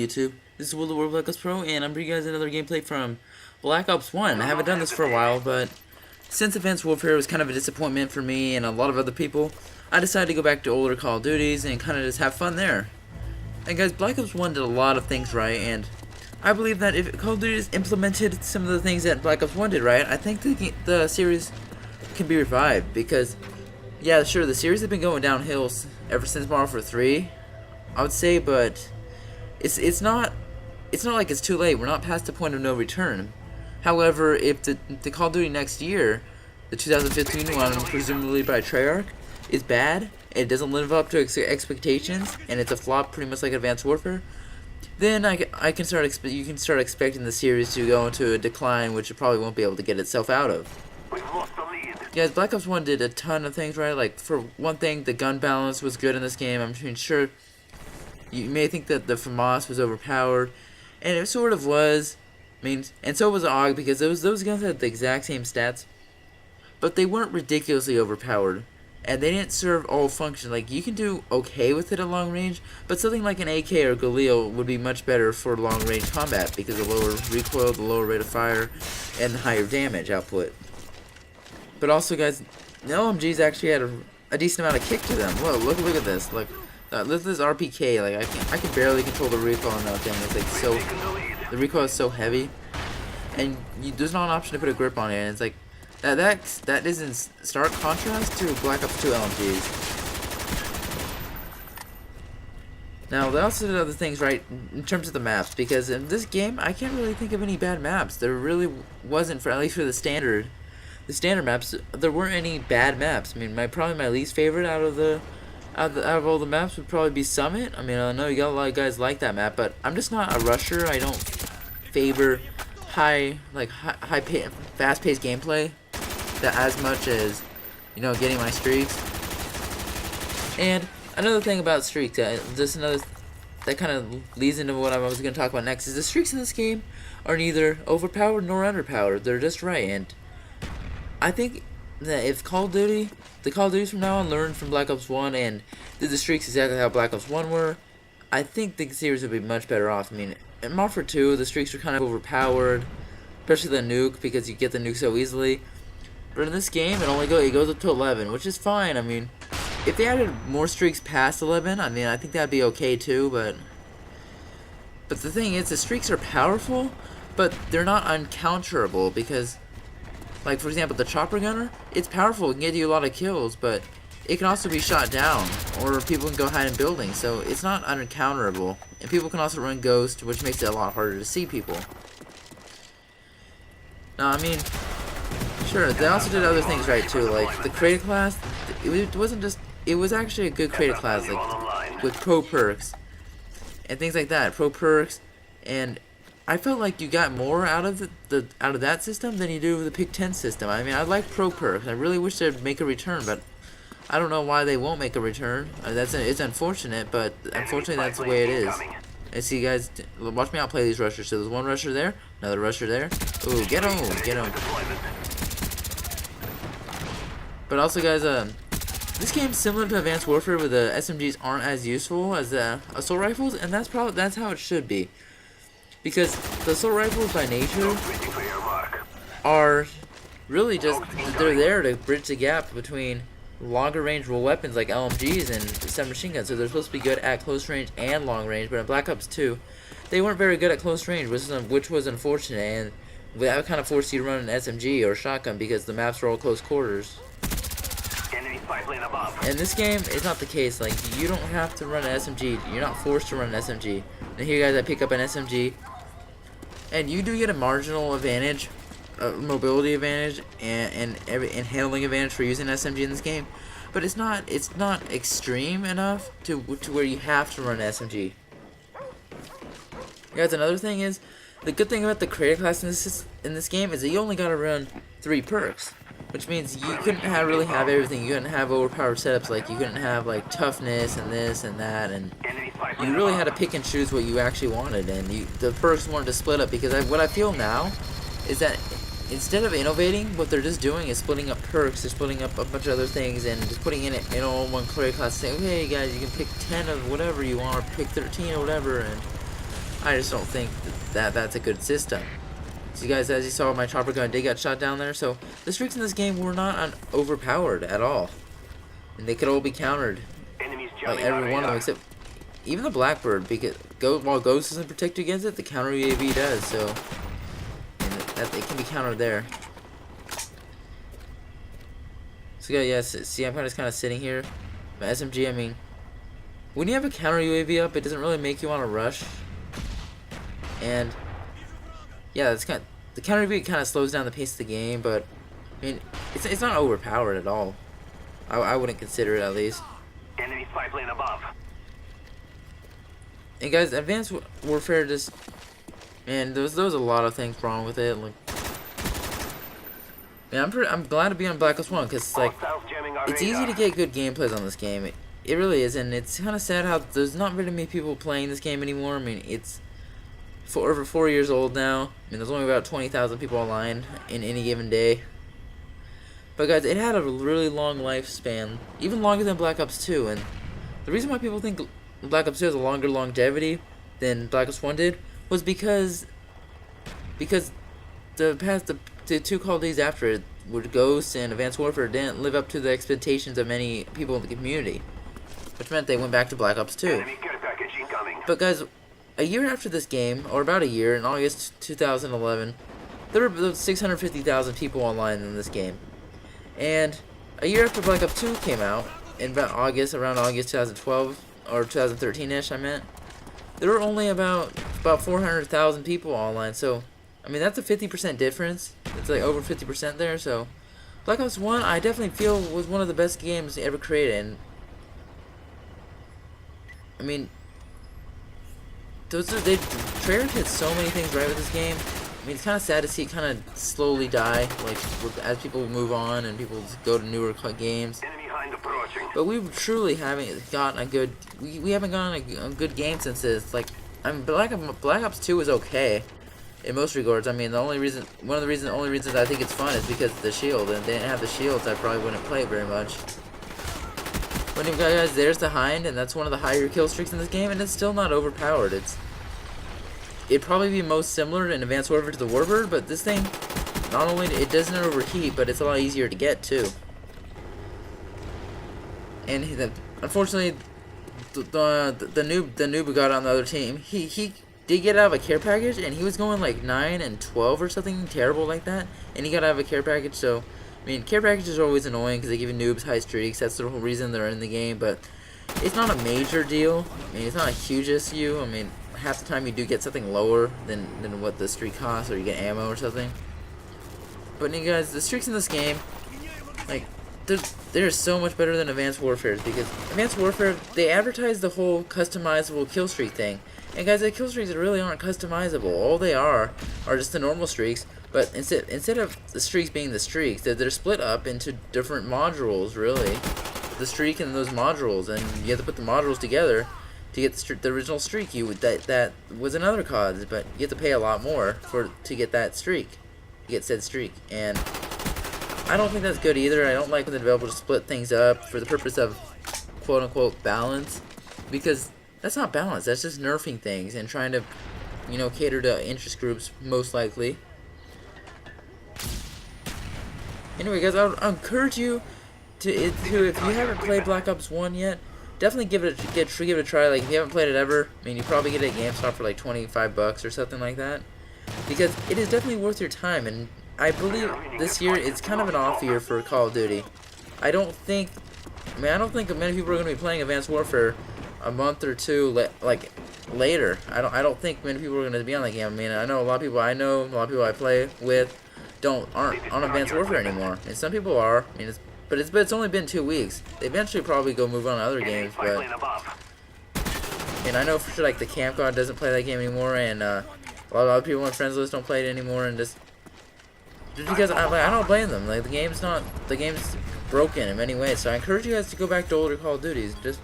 YouTube, this is Will the World Black Ops Pro, and I'm bringing you guys another gameplay from Black Ops 1. I haven't done this for a while, but since Advanced Warfare was kind of a disappointment for me and a lot of other people, I decided to go back to older Call of Duties and kind of just have fun there. And guys, Black Ops 1 did a lot of things right, and I believe that if Call of Duty implemented some of the things that Black Ops 1 did right, I think the series can be revived, because, yeah, sure, the series has been going downhill ever since Modern Warfare 3, I would say, but it's not like it's too late. We're not past the point of no return. However, if the Call of Duty next year, the 2015 one, presumably by Treyarch, is bad, it doesn't live up to expectations, and it's a flop pretty much like Advanced Warfare, then you can start expecting the series to go into a decline, which it probably won't be able to get itself out of. Guys, Black Ops 1 did a ton of things right. Like, for one thing, the gun balance was good in this game. I'm sure you may think that the FAMAS was overpowered, and it sort of was. I mean, and so was AUG, because those guns had the exact same stats, but they weren't ridiculously overpowered, and they didn't serve all functions. Like, you can do okay with it at long range, but something like an AK or Galil would be much better for long range combat, because of the lower recoil, the lower rate of fire, and the higher damage output. But also, guys, the LMGs actually had a decent amount of kick to them. Whoa, look at this. Look at this RPK. Like, I can barely control the recoil on that thing. It's like so, the recoil is so heavy, and there's not an option to put a grip on it. And it's like that is in stark contrast to Black Ops 2 LMGs. Now, they also did other things right in terms of the maps, because in this game I can't really think of any bad maps. There really wasn't, for at least for the standard maps. There weren't any bad maps. I mean, probably my least favorite out of all the maps would probably be Summit. I mean, I know you got a lot of guys like that map, but I'm just not a rusher. I don't favor fast-paced gameplay that as much as, you know, getting my streaks. And another thing about streaks, that kind of leads into what I was going to talk about next, is the streaks in this game are neither overpowered nor underpowered. They're just right, and I think that if the Call of Duties from now on learned from Black Ops 1 and did the streaks exactly how Black Ops 1 were, I think the series would be much better off. I mean, in Modern Warfare 2, the streaks were kind of overpowered, especially the nuke, because you get the nuke so easily. But in this game, it goes up to 11, which is fine. I mean, if they added more streaks past 11, I mean, I think that'd be okay too, but the thing is, the streaks are powerful, but they're not uncounterable, because, like, for example, the chopper gunner, it's powerful, it can get you a lot of kills, but it can also be shot down, or people can go hide in buildings, so it's not uncounterable. And people can also run Ghost, which makes it a lot harder to see people. Now, I mean, sure, they also did other things right too, like the creative class. It was actually a good creative class, like with pro perks and things like that, pro perks, and I felt like you got more out of that system than you do with the Pick 10 system. I mean, I like pro perks. I really wish they'd make a return, but I don't know why they won't make a return. It's unfortunate, but unfortunately that's the way it is. And see, guys, watch me outplay these rushers. So there's one rusher there, another rusher there. Ooh, get him. But also, guys, this game's similar to Advanced Warfare, where the SMGs aren't as useful as the assault rifles, and that's how it should be. Because the assault rifles, by nature, are really they're there to bridge the gap between longer range weapons like LMGs and submachine guns. So they're supposed to be good at close range and long range, but in Black Ops 2, they weren't very good at close range, which was unfortunate, and that kind of forced you to run an SMG or shotgun, because the maps were all close quarters. In this game, it's not the case. Like, you don't have to run an SMG. You're not forced to run an SMG. And here, guys, I pick up an SMG, and you do get a marginal advantage, mobility advantage, and handling advantage for using SMG in this game. But it's not extreme enough to where you have to run an SMG. Guys, another thing is, the good thing about the creative class in this game is that you only gotta run 3 perks. Which means you couldn't really have everything. You couldn't have overpowered setups, like you couldn't have like toughness and this and that, and you really had to pick and choose what you actually wanted. And the perks wanted to split up, because what I feel now is that instead of innovating, what they're just doing is splitting up perks. They're splitting up a bunch of other things and just putting in all one creative class, saying, okay, guys, you can pick 10 of whatever you want, or pick 13 or whatever. And I just don't think that that's a good system. So you guys, as you saw, my chopper gun did get shot down there. So the streaks in this game were not overpowered at all, and they could all be countered, like every one of them, except even the Blackbird, because while Ghost isn't protected against it, the counter UAV does. So that it can be countered there. So yeah, see, I'm just kind of sitting here. My SMG, I mean, when you have a counter UAV up, it doesn't really make you want to rush. And yeah, it's the counter UAV kind of slows down the pace of the game, but I mean, it's not overpowered at all. I wouldn't consider it, at least. Enemy spy plane above. And guys, Advanced Warfare just, man, there was a lot of things wrong with it. Like, man, I'm glad to be on Black Ops 1 because like it's easy to get good gameplays on this game. It really is, and it's kind of sad how there's not very many people playing this game anymore. I mean, it's over 4 years old now. I mean, there's only about 20,000 people online in any given day. But guys, it had a really long lifespan, even longer than Black Ops 2. And the reason why people think Black Ops 2 has a longer longevity than Black Ops 1 did was because the two Call of Duties after it, with Ghost and Advanced Warfare, didn't live up to the expectations of many people in the community, which meant they went back to Black Ops 2. Enemy care package incoming. But guys, a year after this game, or about a year, in August 2011, there were 650,000 people online in this game. And a year after Black Ops 2 came out, in around August 2012, or 2013-ish, I meant, there were only about 400,000 people online. So, I mean, that's a 50% difference. It's like over 50% there. So, Black Ops 1, I definitely feel was one of the best games ever created. And I mean, Treyarch hit so many things right with this game. I mean, it's kind of sad to see it kind of slowly die, like as people move on and people go to newer games. Enemy hind approaching. But we truly haven't gotten a good. We haven't gotten a good game since this. Like, I mean, Black Ops 2 is okay in most regards. I mean, the only reasons I think it's fun is because of the shield. And if they didn't have the shields, I probably wouldn't play it very much. But anyway, guys, there's the Hind, and that's one of the higher kill streaks in this game, and it's still not overpowered. It'd probably be most similar in Advanced Warfare to the Warbird, but this thing, not only it doesn't overheat, but it's a lot easier to get too. And unfortunately, the noob who got on the other team, he did get out of a care package, and he was going like 9 and 12 or something terrible like that, and he got out of a care package. So, I mean, care packages are always annoying because they give you noobs high streaks. That's the whole reason they're in the game, but it's not a major deal. I mean, it's not a huge issue. I mean, half the time you do get something lower than what the streak costs, or you get ammo or something. But you guys, the streaks in this game, like, they're so much better than Advanced Warfare, because Advanced Warfare, they advertise the whole customizable kill streak thing. And guys, the kill streaks really aren't customizable. All they are just the normal streaks. But instead of the streaks being the streaks, they're split up into different modules, really. The streak and those modules, and you have to put the modules together to get the original streak. That was another cause, but you have to pay a lot more to get that streak, to get said streak. And I don't think that's good either. I don't like when the developers split things up for the purpose of quote unquote balance, because that's not balance. That's just nerfing things and trying to, cater to interest groups, most likely. Anyway, guys, I would encourage you to if you haven't played Black Ops 1 yet, definitely give it a try. Like, if you haven't played it ever, I mean, you probably get it at GameStop for like $25 or something like that, because it is definitely worth your time. And I believe this year it's kind of an off year for Call of Duty. I don't think many people are going to be playing Advanced Warfare a month or two later. I don't think many people are going to be on that game. I mean, I know a lot of people I play with aren't on Advanced Warfare anymore, and some people are. I mean, but it's only been 2 weeks. They eventually probably go move on to other games, but and I know for sure like the Camp God doesn't play that game anymore, and a lot of other people on my friends list don't play it anymore, and just because I don't blame them. Like, the game's broken in many ways, so I encourage you guys to go back to older Call of Duties. Just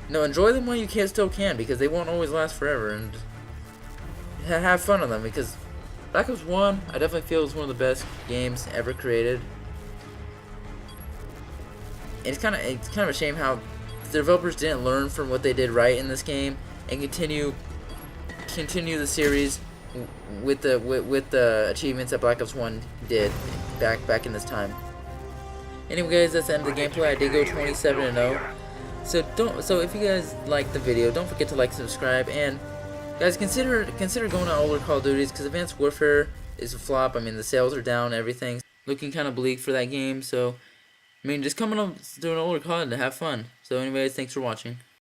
enjoy them while you still can, because they won't always last forever, and have fun on them, because Black Ops 1, I definitely feel, is one of the best games ever created. And it's kind of a shame how the developers didn't learn from what they did right in this game and continue continue the series with the achievements that Black Ops 1 did back in this time. Anyway, guys, that's the end of the gameplay. I did go 27-0. So if you guys liked the video, don't forget to like and subscribe, and guys, consider going on older Call of Duties, because Advanced Warfare is a flop. I mean, the sales are down, everything's looking kind of bleak for that game. So I mean, just come on up to an older COD and have fun. So anyways, thanks for watching.